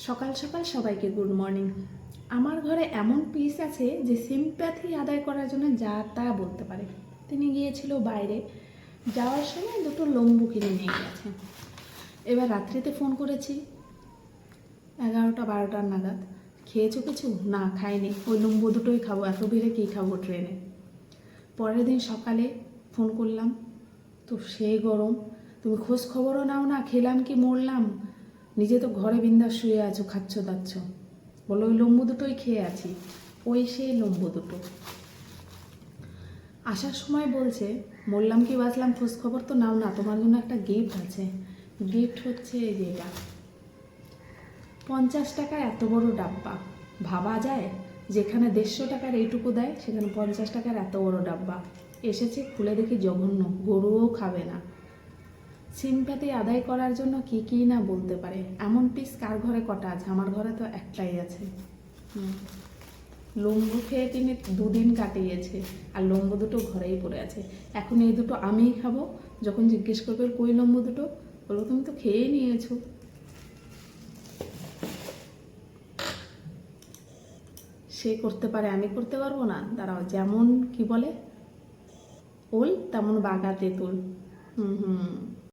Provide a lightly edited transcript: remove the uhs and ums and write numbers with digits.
সকাল সকাল সবাইকে গুড মর্নিং। আমার ঘরে এমন পিস আছে যে সিম্প্যাথি আদায় করার জন্য যা তা বলতে পারে। তিনি গিয়েছিল বাইরে, যাওয়ার সময় দুটো লম্বু কিনে নিয়ে গেছে। এবার রাত্রিতে ফোন করেছি 11টা-12টার নাগাদ, খেয়েছো কিছু? না খাইনি, ওই লম্বু দুটোই খাবো, এত ভিড়ে কী খাবো ট্রেনে। পরের দিন সকালে ফোন করলাম, তো সেই গরম, তুমি খোঁজ খবরও নাও না, খেলাম কি মরলাম, নিজে তো ঘরে বিন্দাস শুয়ে আছো, খাচ্ছ দাচ্ছ। বলো ওই লম্বু দুটোই খেয়ে আছি। ওই সেই লম্বু দুটো। আসার সময় বলছে মরলাম কি বাঁচলাম খোঁজ খবর তো নাও না, তোমার জন্য একটা গিফট আছে। গিফট হচ্ছে এই যে এটা, 50 টাকার এত বড় ডাব্বা। ভাবা যায়, যেখানে 150 টাকার এইটুকু দেয় সেখানে 50 টাকার এত বড় ডাব্বা। এসেছে, খুলে দেখি জঘন্য, গরুও খাবে না। সিম্প্যাথি আদায় করার জন্য কি কি না বলতে পারে। এমন পিস কার ঘরে কটা আছে? আমার ঘরে তো একটাই আছে। লম্বু খেয়ে তিনি 2 দিন কাটিয়েছে, আর লম্বু দুটো ঘরেই পড়ে আছে। এখন এই দুটো আমিই খাবো। যখন জিজ্ঞেস করবে কই লম্বু দুটো, বলবো তুমি তো খেয়েই নিয়েছো। সে করতে পারে, আমি করতে পারবো না? দাঁড়াও, যেমন কি বলে ওল তেমন বাগা তেঁতুল। হুম।